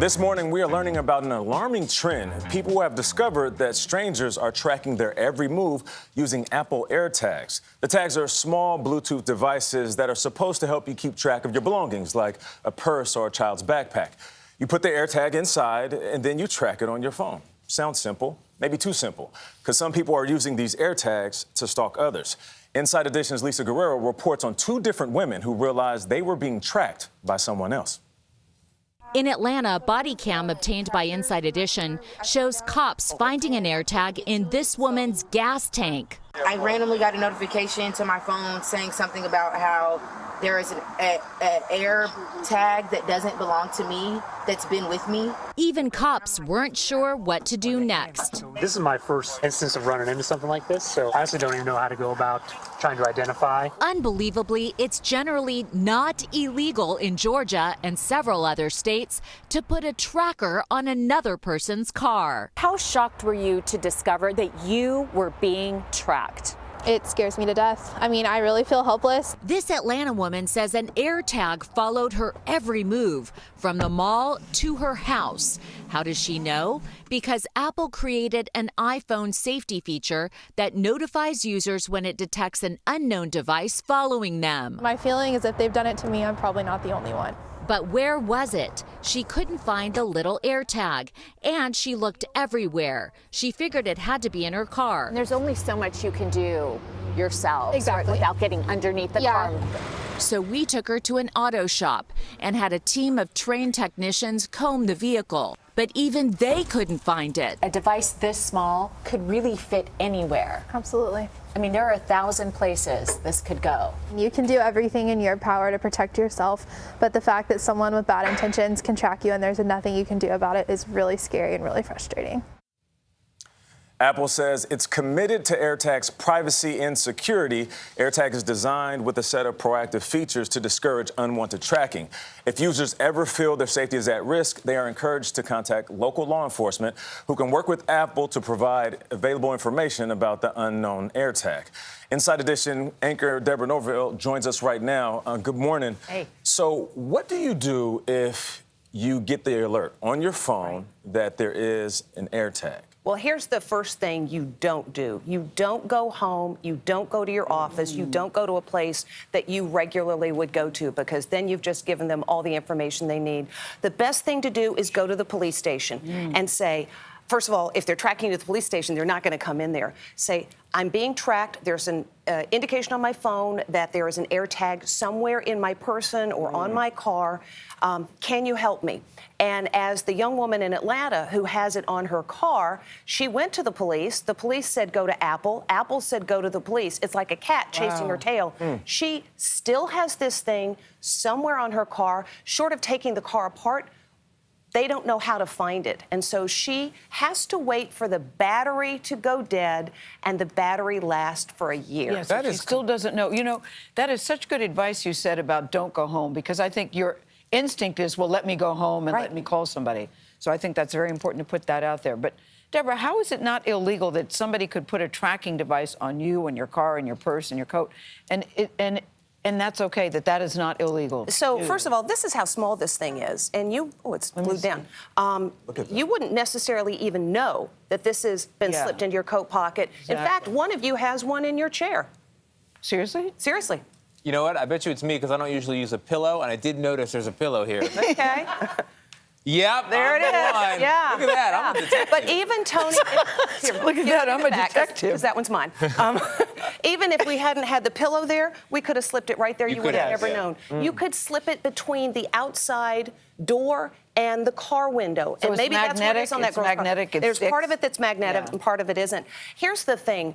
This morning, we are learning about an alarming trend. People have discovered that strangers are tracking their every move using Apple AirTags. The tags are small Bluetooth devices that are supposed to help you keep track of your belongings, like a purse or a child's backpack. You put the AirTag inside, and then you track it on your phone. Sounds simple, maybe too simple, because some people are using these AirTags to stalk others. Inside Edition's Lisa Guerrero reports on two different women who realized they were being tracked by someone else. In Atlanta, a body cam obtained by Inside Edition shows cops finding an AirTag in this woman's gas tank. I randomly got a notification to my phone saying something about how there is an AirTag that doesn't belong to me that's been with me. Even cops weren't sure what to do next. This is my first instance of running into something like this, so I honestly don't even know how to go about trying to identify. Unbelievably, it's generally not illegal in Georgia and several other states to put a tracker on another person's car. How shocked were you to discover that you were being tracked? It scares me to death. I mean, I really feel helpless. This Atlanta woman says an AirTag followed her every move, from the mall to her house. How does she know? Because Apple created an iPhone safety feature that notifies users when it detects an unknown device following them. My feeling is if they've done it to me, I'm probably not the only one. But where was it? She couldn't find the little AirTag, and she looked everywhere. She figured it had to be in her car. There's only so much you can do yourself Exactly. without getting underneath the car. So we took her to an auto shop and had a team of trained technicians comb the vehicle. But even they couldn't find it. A device this small could really fit anywhere. Absolutely. I mean, there are 1,000 places this could go. You can do everything in your power to protect yourself, but the fact that someone with bad intentions can track you and there's nothing you can do about it is really scary and really frustrating. Apple says it's committed to AirTag's privacy and security. AirTag is designed with a set of proactive features to discourage unwanted tracking. If users ever feel their safety is at risk, they are encouraged to contact local law enforcement, who can work with Apple to provide available information about the unknown AirTag. Inside Edition anchor Deborah Norville joins us right now. Good morning. Hey. So what do you do if you get the alert on your phone that there is an AirTag? Well, here's the first thing you don't do. You don't go home, you don't go to your office, you don't go to a place that you regularly would go to, because then you've just given them all the information they need. The best thing to do is go to the police station and say, first of all, if they're tracking you to the police station, they're not going to come in there. Say, I'm being tracked. There's an indication on my phone that there is an AirTag somewhere in my person or on my car. Can you help me? And as the young woman in Atlanta who has it on her car, she went to the police. The police said, go to Apple. Apple said, go to the police. It's like a cat chasing her tail. She still has this thing somewhere on her car. Short of taking the car apart, they don't know how to find it. And so she has to wait for the battery to go dead, and the battery lasts for a year. Yes, that she still doesn't know. You know, that is such good advice you said about don't go home, because I think your instinct is, well, let me go home and let me call somebody. So I think that's very important to put that out there. But Deborah, how is it not illegal that somebody could put a tracking device on you and your car and your purse and your coat, and that's okay, that is not illegal? So, first of all, this is how small this thing is. And it's glued down. You wouldn't necessarily even know that this has been slipped into your coat pocket. Exactly. In fact, one of you has one in your chair. Seriously? Seriously. You know what? I bet you it's me, because I don't usually use a pillow, and I did notice there's a pillow here. Okay. Yep, there it is. Yeah. Look at that. I'm a detective. But even Tony, look at that. I'm a detective. Because that one's mine. Even if we hadn't had the pillow there, we could have slipped it right there. You would have never known. You could slip it between the outside door and the car window. So and maybe magnetic, that's what is on that girl's magnetic. car. There's part of it that's magnetic and part of it isn't. Here's the thing.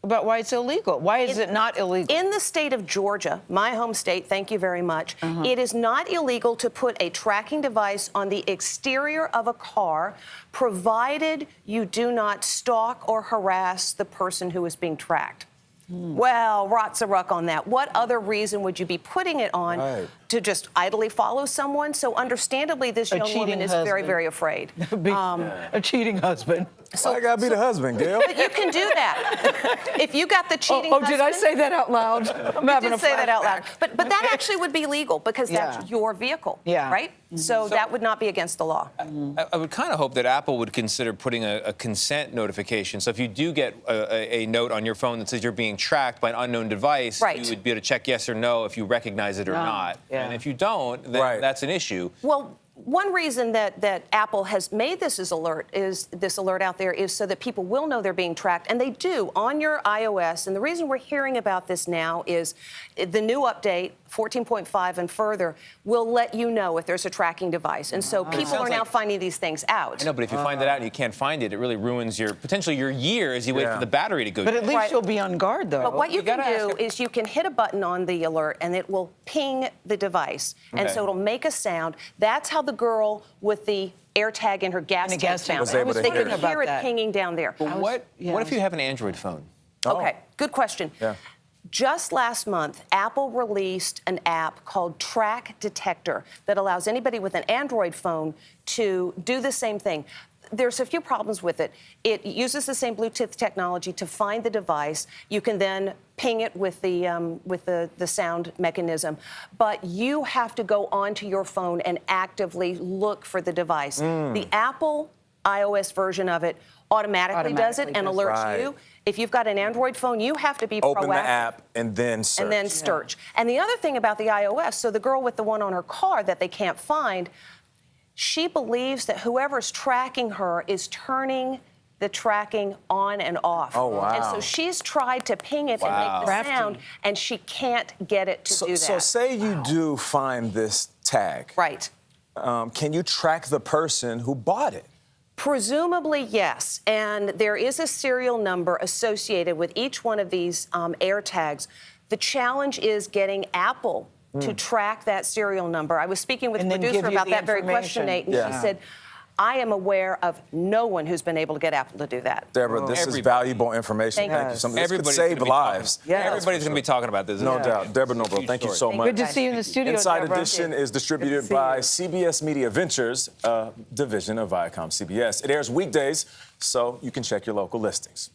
About why it's illegal. Why is it not illegal? In the state of Georgia, my home state, thank you very much, it is not illegal to put a tracking device on the exterior of a car, provided you do not stalk or harass the person who is being tracked. Well, rots a ruck on that. What other reason would you be putting it on to just idly follow someone. So understandably, this A young woman cheating is very, husband. very afraid. A cheating husband. So I gotta be the husband, Gayle. But you can do that. If you got the cheating Oh, husband. did I say that out loud? I'm having did a say that out loud. flashback. But that actually would be legal because that's your vehicle, Yeah. right? So that would not be against the law. I would kind of hope that Apple would consider putting a consent notification. So if you do get a note on your phone that says you're being tracked by an unknown device, Right. you would be able to check yes or no if you recognize it or not. Yeah. And if you don't, then that's an issue. Well, one reason that Apple has made this alert out there is so that people will know they're being tracked, and they do on your iOS. And the reason we're hearing about this now is the new update, 14.5 and further, will let you know if there's a tracking device. And so people are now finding these things out. I know, but if you find that out and you can't find it, it really ruins potentially your year as you wait for the battery to go. But at least you'll be on guard, though. But what you can gotta do is you can hit a button on the alert and it will ping the device. And so it'll make a sound. That's how the girl with the AirTag in her gas tank found Was it. able to They hear could it. hear it that. pinging down there. But what if you have an Android phone? Okay, good question. Yeah. Just last month, Apple released an app called Track Detector that allows anybody with an Android phone to do the same thing. There's a few problems with it. It uses the same Bluetooth technology to find the device. You can then ping it with the sound mechanism, but you have to go onto your phone and actively look for the device. The Apple iOS version of it automatically does it and alerts you. If you've got an Android phone, you have to be proactive. Open the app and then search. And then search. And the other thing about the iOS, so the girl with the one on her car that they can't find, she believes that whoever's tracking her is turning the tracking on and off. Oh, wow. And so she's tried to ping it and make the sound, and she can't get it to do that. So say you do find this tag. Right. Can you track the person who bought it? Presumably, yes. And there is a serial number associated with each one of these AirTags. The challenge is getting Apple to track that serial number. I was speaking with And the then producer give you about the that very question, information. Nate, and she said, I am aware of no one who's been able to get Apple to do that. Deborah, this is valuable information. Thank you so much. This could save lives. Everybody's going to be talking about this. No doubt. Deborah Norville, thank you so much. Good to see you in the studio, Inside Deborah. Edition is distributed by CBS Media Ventures, a division of Viacom CBS. It airs weekdays, so you can check your local listings.